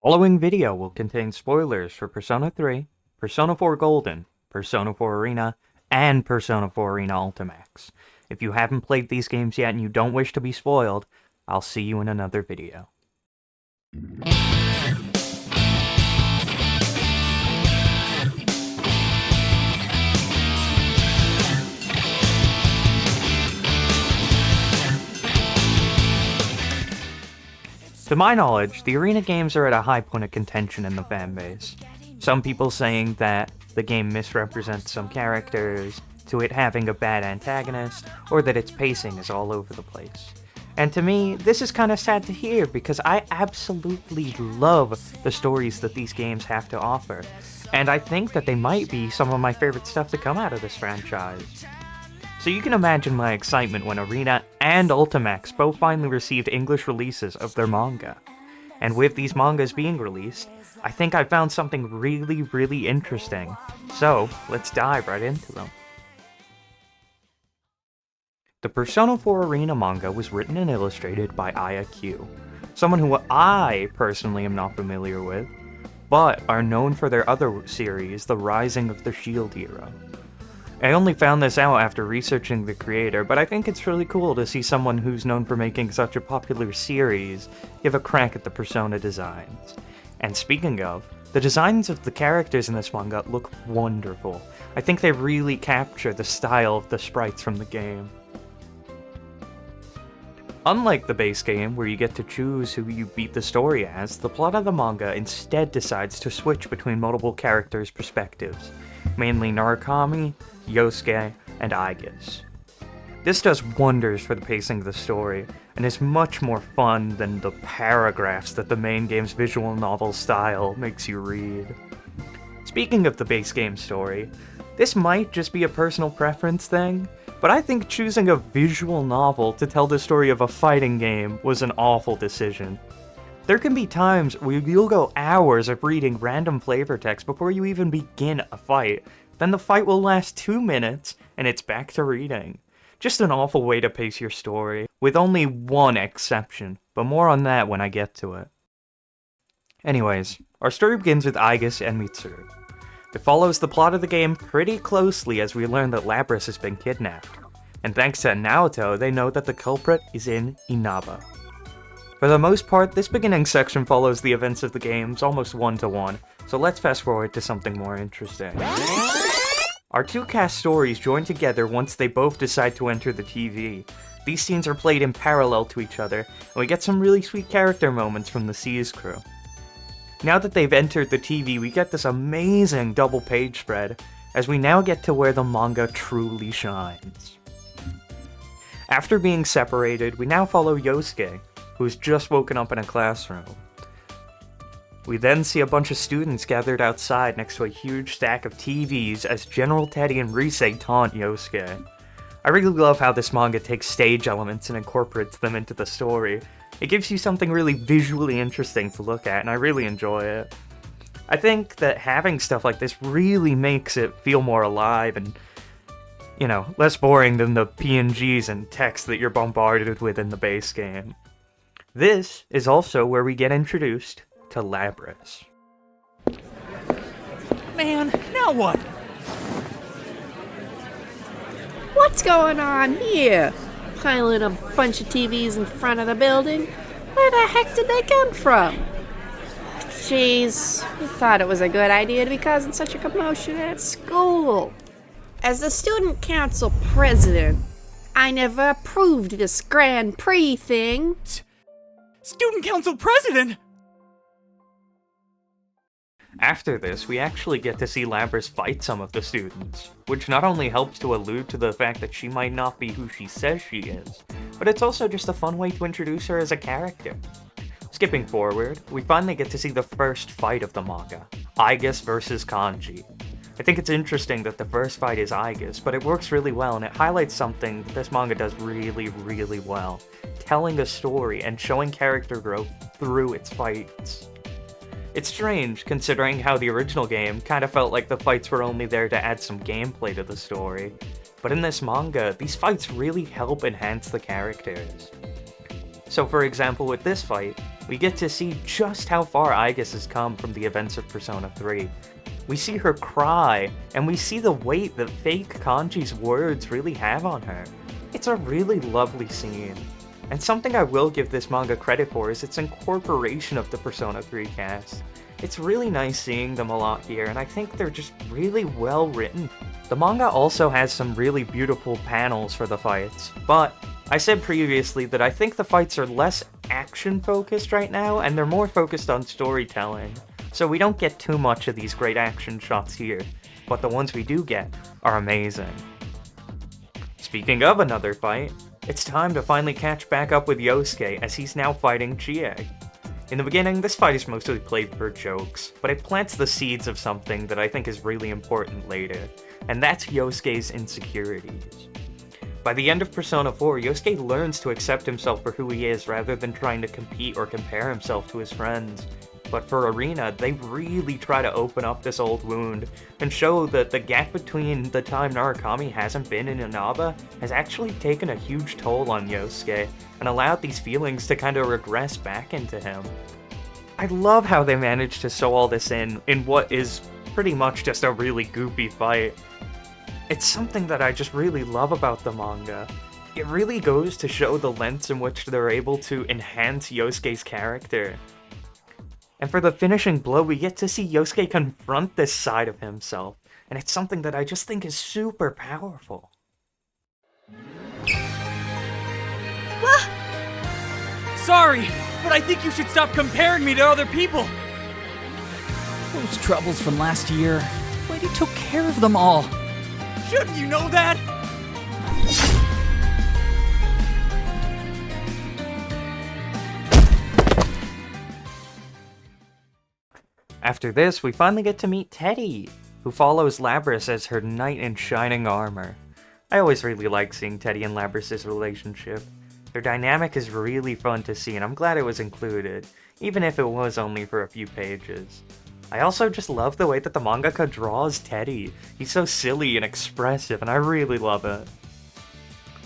Following video will contain spoilers for Persona 3, Persona 4 Golden, Persona 4 Arena, and Persona 4 Arena Ultimax. If you haven't played these games yet and you don't wish to be spoiled, I'll see you in another video. To my knowledge, the Arena games are at a high point of contention in the fanbase. Some people saying that the game misrepresents some characters, to it having a bad antagonist, or that its pacing is all over the place. And to me, this is kinda sad to hear because I absolutely love the stories that these games have to offer, and I think that they might be some of my favorite stuff to come out of this franchise. So you can imagine my excitement when Arena and Ultimax both finally received English releases of their manga. And with these mangas being released, I think I found something really interesting. So, let's dive right into them. The Persona 4 Arena manga was written and illustrated by Aya Q, someone who I personally am not familiar with, but are known for their other series, The Rising of the Shield Hero. I only found this out after researching the creator, but I think it's really cool to see someone who's known for making such a popular series give a crack at the Persona designs. And speaking of, the designs of the characters in this manga look wonderful. I think they really capture the style of the sprites from the game. Unlike the base game, where you get to choose who you beat the story as, the plot of the manga instead decides to switch between multiple characters' perspectives, mainly Narukami, Yosuke, and Aigis. This does wonders for the pacing of the story, and is much more fun than the paragraphs that the main game's visual novel style makes you read. Speaking of the base game story, this might just be a personal preference thing, but I think choosing a visual novel to tell the story of a fighting game was an awful decision. There can be times where you'll go hours of reading random flavor text before you even begin a fight, then the fight will last 2 minutes, and it's back to reading. Just an awful way to pace your story, with only one exception, but more on that when I get to it. Anyways, our story begins with Aigis and Mitsuru. It follows the plot of the game pretty closely as we learn that Labrys has been kidnapped, and thanks to Naoto, they know that the culprit is in Inaba. For the most part, this beginning section follows the events of the games almost one-to-one, so let's fast forward to something more interesting. Our two cast stories join together once they both decide to enter the TV. These scenes are played in parallel to each other, and we get some really sweet character moments from the C's crew. Now that they've entered the TV, we get this amazing double page spread, as we now get to where the manga truly shines. After being separated, we now follow Yosuke, who's just woken up in a classroom. We then see a bunch of students gathered outside next to a huge stack of TVs as General Teddy and Rise taunt Yosuke. I really love how this manga takes stage elements and incorporates them into the story. It gives you something really visually interesting to look at, and I really enjoy it. I think that having stuff like this really makes it feel more alive and, less boring than the PNGs and text that you're bombarded with in the base game. This is also where we get introduced to Labrys. Man, now what? What's going on here? Piling a bunch of TVs in front of the building? Where the heck did they come from? Jeez, we thought it was a good idea to be causing such a commotion at school. As the student council president, I never approved this Grand Prix thing. Student council president? After this, we actually get to see Labrys fight some of the students, which not only helps to allude to the fact that she might not be who she says she is, but it's also just a fun way to introduce her as a character. Skipping forward, we finally get to see the first fight of the manga, Aigis versus Kanji. I think it's interesting that the first fight is Aigis, but it works really well and it highlights something that this manga does really well, telling a story and showing character growth through its fights. It's strange, considering how the original game kinda felt like the fights were only there to add some gameplay to the story, but in this manga, these fights really help enhance the characters. So for example with this fight, we get to see just how far Aigis has come from the events of Persona 3. We see her cry, and we see the weight that fake Kanji's words really have on her. It's a really lovely scene. And something I will give this manga credit for is its incorporation of the Persona 3 cast. It's really nice seeing them a lot here, and I think they're just really well written. The manga also has some really beautiful panels for the fights, but I said previously that I think the fights are less action-focused right now, and they're more focused on storytelling. So we don't get too much of these great action shots here, but the ones we do get are amazing. Speaking of another fight, it's time to finally catch back up with Yosuke as he's now fighting Chie. In the beginning, this fight is mostly played for jokes, but it plants the seeds of something that I think is really important later, and that's Yosuke's insecurities. By the end of Persona 4, Yosuke learns to accept himself for who he is rather than trying to compete or compare himself to his friends. But for Arena, they really try to open up this old wound and show that the gap between the time Narukami hasn't been in Inaba has actually taken a huge toll on Yosuke and allowed these feelings to kind of regress back into him. I love how they managed to sew all this in what is pretty much just a really goofy fight. It's something that I just really love about the manga. It really goes to show the lengths in which they're able to enhance Yosuke's character. And for the finishing blow, we get to see Yosuke confront this side of himself, and it's something that I just think is super powerful. Sorry, but I think you should stop comparing me to other people. Those troubles from last year, Lady took care of them all. Shouldn't you know that? After this, we finally get to meet Teddy, who follows Labrys as her knight in shining armor. I always really like seeing Teddy and Labrys' relationship. Their dynamic is really fun to see, and I'm glad it was included, even if it was only for a few pages. I also just love the way that the mangaka draws Teddy. He's so silly and expressive, and I really love it.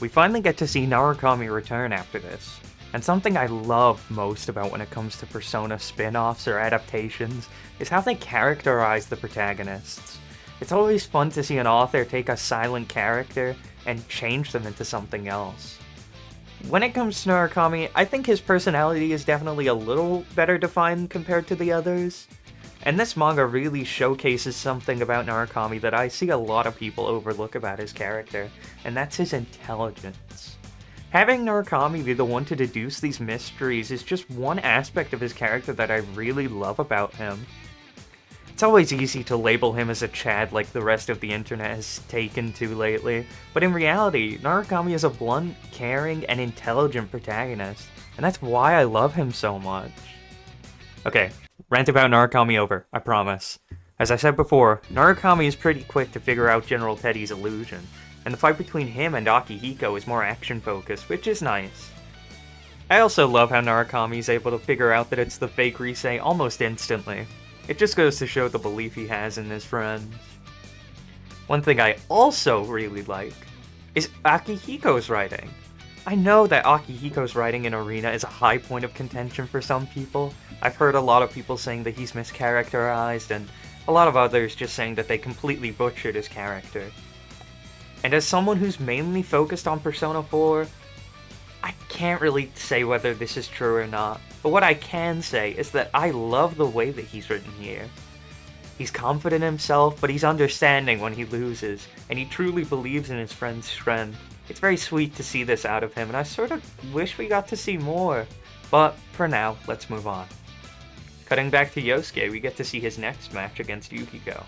We finally get to see Narukami return after this. And something I love most about when it comes to Persona spin-offs or adaptations is how they characterize the protagonists. It's always fun to see an author take a silent character and change them into something else. When it comes to Narukami, I think his personality is definitely a little better defined compared to the others. And this manga really showcases something about Narukami that I see a lot of people overlook about his character, and that's his intelligence. Having Narukami be the one to deduce these mysteries is just one aspect of his character that I really love about him. It's always easy to label him as a Chad like the rest of the internet has taken to lately, but in reality, Narukami is a blunt, caring, and intelligent protagonist, and that's why I love him so much. Okay, rant about Narukami over, I promise. As I said before, Narukami is pretty quick to figure out General Teddy's illusion, and the fight between him and Akihiko is more action-focused, which is nice. I also love how Narukami is able to figure out that it's the fake Risei almost instantly. It just goes to show the belief he has in his friends. One thing I also really like is Akihiko's writing. I know that Akihiko's writing in Arena is a high point of contention for some people. I've heard a lot of people saying that he's mischaracterized, and a lot of others just saying that they completely butchered his character. And as someone who's mainly focused on Persona 4, I can't really say whether this is true or not, but what I can say is that I love the way that he's written here. He's confident in himself, but he's understanding when he loses, and he truly believes in his friend's strength. It's very sweet to see this out of him, and I sort of wish we got to see more. But for now, let's move on. Cutting back to Yosuke, we get to see his next match against Yukiko.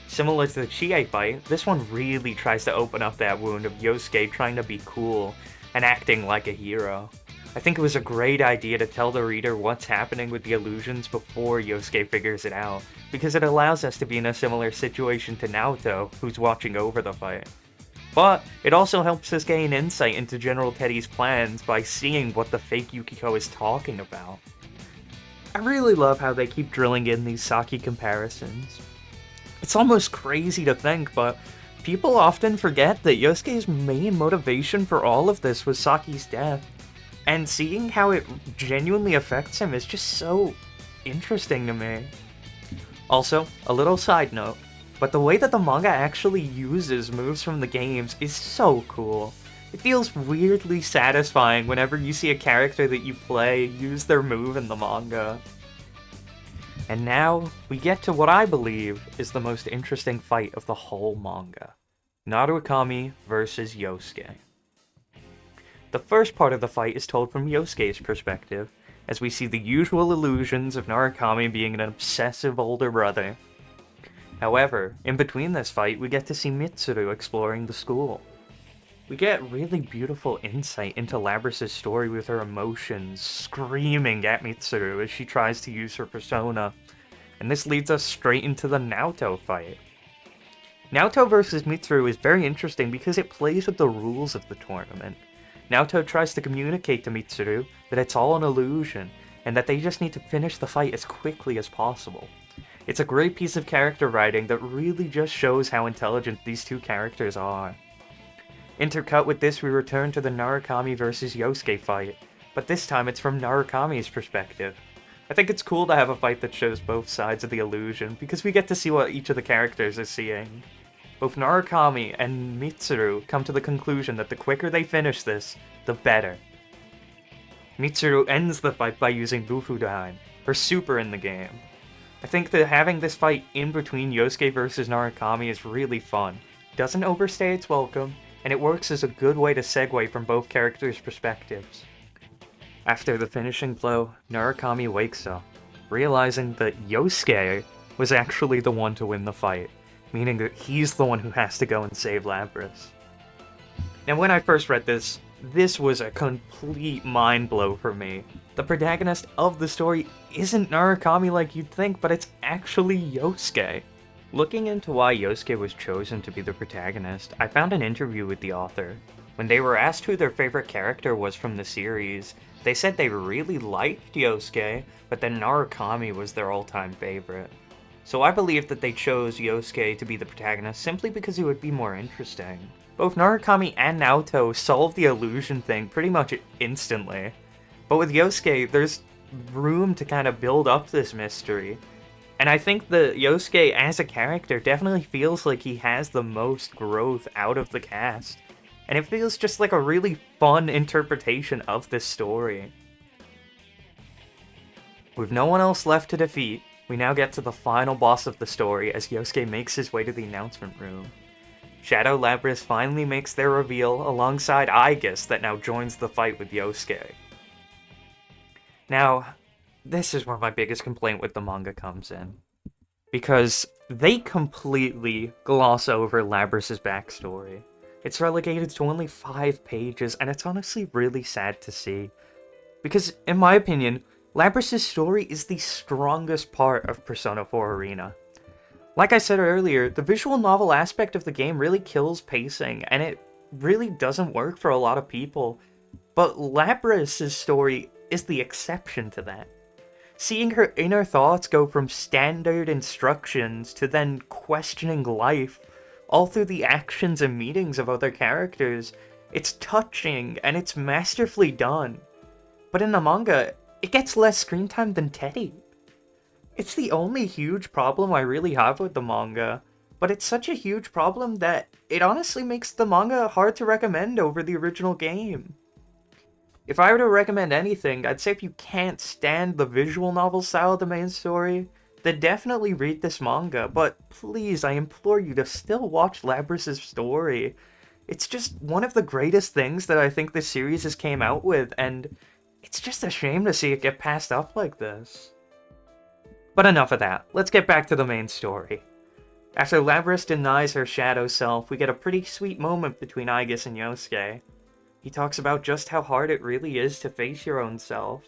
Similar to the Chie fight, this one really tries to open up that wound of Yosuke trying to be cool and acting like a hero. I think it was a great idea to tell the reader what's happening with the illusions before Yosuke figures it out, because it allows us to be in a similar situation to Naoto, who's watching over the fight. But it also helps us gain insight into General Teddy's plans by seeing what the fake Yukiko is talking about. I really love how they keep drilling in these Saki comparisons. It's almost crazy to think, but people often forget that Yosuke's main motivation for all of this was Saki's death. And seeing how it genuinely affects him is just so interesting to me. Also, a little side note, but the way that the manga actually uses moves from the games is so cool. It feels weirdly satisfying whenever you see a character that you play use their move in the manga. And now, we get to what I believe is the most interesting fight of the whole manga. Narukami versus Yosuke. The first part of the fight is told from Yosuke's perspective, as we see the usual illusions of Narukami being an obsessive older brother. However, in between this fight, we get to see Mitsuru exploring the school. We get really beautiful insight into Labrys' story with her emotions screaming at Mitsuru as she tries to use her persona, and this leads us straight into the Naoto fight. Naoto versus Mitsuru is very interesting because it plays with the rules of the tournament. Naoto tries to communicate to Mitsuru that it's all an illusion, and that they just need to finish the fight as quickly as possible. It's a great piece of character writing that really just shows how intelligent these two characters are. Intercut with this, we return to the Narukami vs Yosuke fight, but this time it's from Narukami's perspective. I think it's cool to have a fight that shows both sides of the illusion, because we get to see what each of the characters is seeing. Both Narukami and Mitsuru come to the conclusion that the quicker they finish this, the better. Mitsuru ends the fight by using Bufudan, her super in the game. I think that having this fight in between Yosuke versus Narukami is really fun. It doesn't overstay its welcome, and it works as a good way to segue from both characters' perspectives. After the finishing blow, Narukami wakes up, realizing that Yosuke was actually the one to win the fight, meaning that he's the one who has to go and save Labrys. Now when I first read this was a complete mind blow for me. The protagonist of the story isn't Narukami like you'd think, but it's actually Yosuke. Looking into why Yosuke was chosen to be the protagonist, I found an interview with the author. When they were asked who their favorite character was from the series, they said they really liked Yosuke, but then Narukami was their all-time favorite. So I believe that they chose Yosuke to be the protagonist simply because he would be more interesting. Both Narukami and Naoto solve the illusion thing pretty much instantly. But with Yosuke, there's room to kind of build up this mystery. And I think that Yosuke as a character definitely feels like he has the most growth out of the cast. And it feels just like a really fun interpretation of this story. With no one else left to defeat, we now get to the final boss of the story as Yosuke makes his way to the announcement room. Shadow Labrys finally makes their reveal alongside Aigis that now joins the fight with Yosuke. Now, this is where my biggest complaint with the manga comes in. Because they completely gloss over Labrys' backstory. It's relegated to only 5 pages, and it's honestly really sad to see. Because, in my opinion, Labrys' story is the strongest part of Persona 4 Arena. Like I said earlier, the visual novel aspect of the game really kills pacing, and it really doesn't work for a lot of people. But Labrys' story is the exception to that. Seeing her inner thoughts go from standard instructions to then questioning life, all through the actions and meetings of other characters, it's touching and it's masterfully done. But in the manga, it gets less screen time than Teddy. It's the only huge problem I really have with the manga, but it's such a huge problem that it honestly makes the manga hard to recommend over the original game. If I were to recommend anything, I'd say if you can't stand the visual novel style of the main story, then definitely read this manga, but please, I implore you to still watch Labrys' story. It's just one of the greatest things that I think this series has came out with, and it's just a shame to see it get passed up like this. But enough of that, let's get back to the main story. After Labrys denies her shadow self, we get a pretty sweet moment between Aigis and Yosuke. He talks about just how hard it really is to face your own self.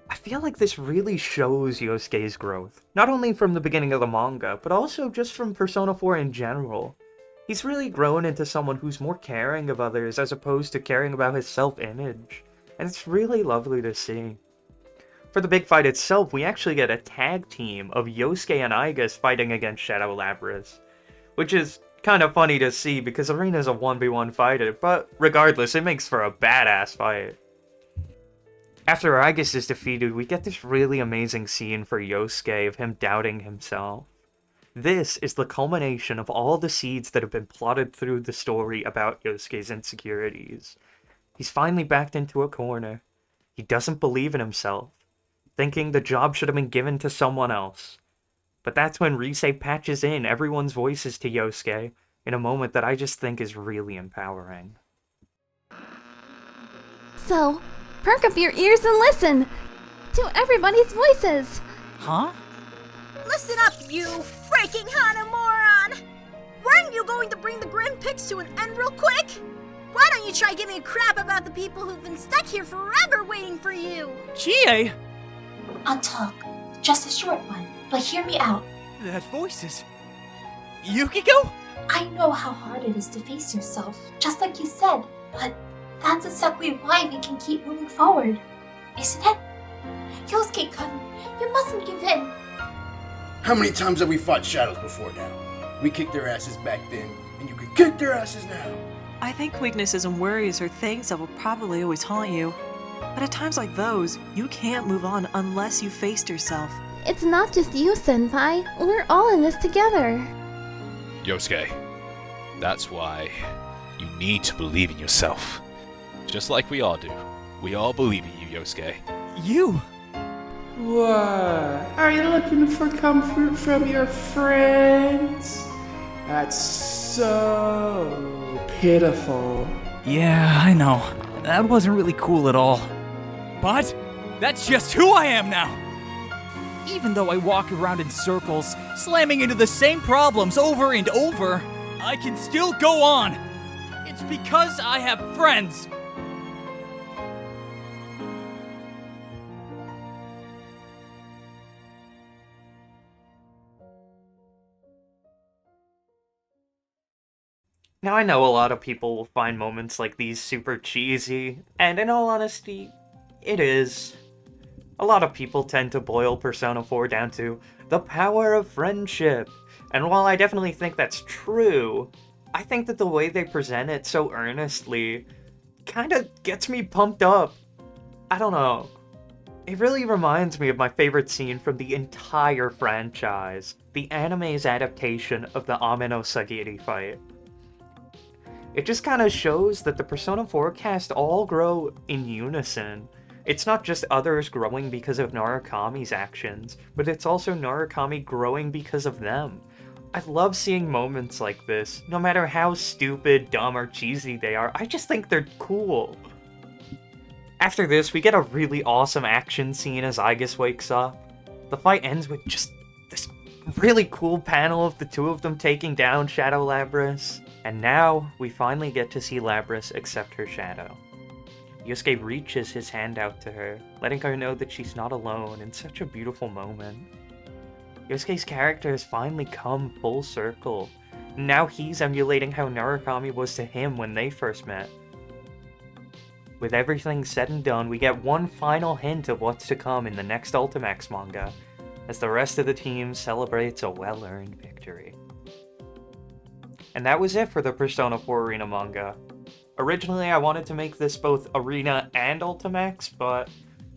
I feel like this really shows Yosuke's growth, not only from the beginning of the manga, but also just from Persona 4 in general. He's really grown into someone who's more caring of others as opposed to caring about his self-image, and it's really lovely to see. For the big fight itself, we actually get a tag team of Yosuke and Aigis fighting against Shadow Labrys, which is kind of funny to see because Arena's a 1v1 fighter, but regardless, it makes for a badass fight. After Aigis is defeated, we get this really amazing scene for Yosuke of him doubting himself. This is the culmination of all the seeds that have been plotted through the story about Yosuke's insecurities. He's finally backed into a corner. He doesn't believe in himself, thinking the job should have been given to someone else. But that's when Rise patches in everyone's voices to Yosuke in a moment that I just think is really empowering. So, perk up your ears and listen to everybody's voices. Huh? Listen up, you freaking Hana moron! Weren't you going to bring the Grim Pix to an end real quick? Why don't you try giving a crap about the people who've been stuck here forever waiting for you? Chie! I'll talk. Just a short one, but hear me out. That voice is... Yukiko? I know how hard it is to face yourself, just like you said, but that's exactly why we can keep moving forward, isn't it? Yosuke-kun, you mustn't give in. How many times have we fought shadows before now? We kicked their asses back then, and you can kick their asses now. I think weaknesses and worries are things that will probably always haunt you. But at times like those, you can't move on unless you faced yourself. It's not just you, Senpai. We're all in this together. Yosuke, that's why you need to believe in yourself. Just like we all do. We all believe in you, Yosuke. You? What? Are you looking for comfort from your friends? That's so pitiful. Yeah, I know. That wasn't really cool at all. But that's just who I am now. Even though I walk around in circles, slamming into the same problems over and over, I can still go on. It's because I have friends. Now I know a lot of people will find moments like these super cheesy, and in all honesty, it is. A lot of people tend to boil Persona 4 down to the power of friendship, and while I definitely think that's true, I think that the way they present it so earnestly kinda gets me pumped up. I don't know. It really reminds me of my favorite scene from the entire franchise, the anime's adaptation of the Ameno Sagiri fight. It just kind of shows that the Persona 4 cast all grow in unison. It's not just others growing because of Narukami's actions, but it's also Narukami growing because of them. I love seeing moments like this, no matter how stupid, dumb, or cheesy they are, I just think they're cool. After this, we get a really awesome action scene as Aigis wakes up. The fight ends with just this really cool panel of the two of them taking down Shadow Labrys. And now, we finally get to see Labrys accept her shadow. Yosuke reaches his hand out to her, letting her know that she's not alone in such a beautiful moment. Yosuke's character has finally come full circle. Now he's emulating how Narukami was to him when they first met. With everything said and done, we get one final hint of what's to come in the next Ultimax manga, as the rest of the team celebrates a well-earned victory. And that was it for the Persona 4 Arena manga. Originally I wanted to make this both Arena and Ultimax, but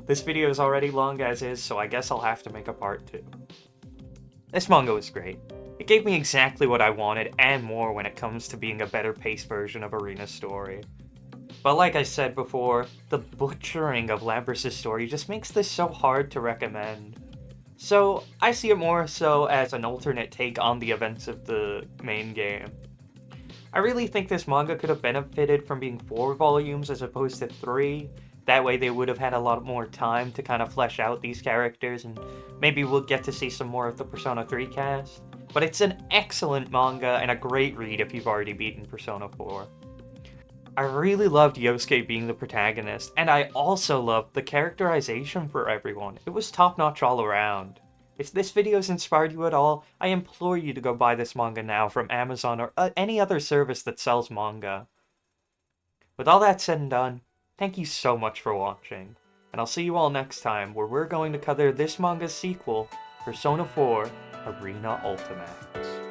this video is already long as is, so I guess I'll have to make a part 2. This manga was great. It gave me exactly what I wanted and more when it comes to being a better paced version of Arena's story. But like I said before, the butchering of Labrys' story just makes this so hard to recommend. So I see it more so as an alternate take on the events of the main game. I really think this manga could have benefited from being 4 volumes as opposed to 3. That way they would have had a lot more time to kind of flesh out these characters, and maybe we'll get to see some more of the Persona 3 cast. But it's an excellent manga and a great read if you've already beaten Persona 4. I really loved Yosuke being the protagonist, and I also loved the characterization for everyone. It was top-notch all around. If this video's inspired you at all, I implore you to go buy this manga now from Amazon or any other service that sells manga. With all that said and done, thank you so much for watching, and I'll see you all next time where we're going to cover this manga's sequel, Persona 4 Arena Ultimax.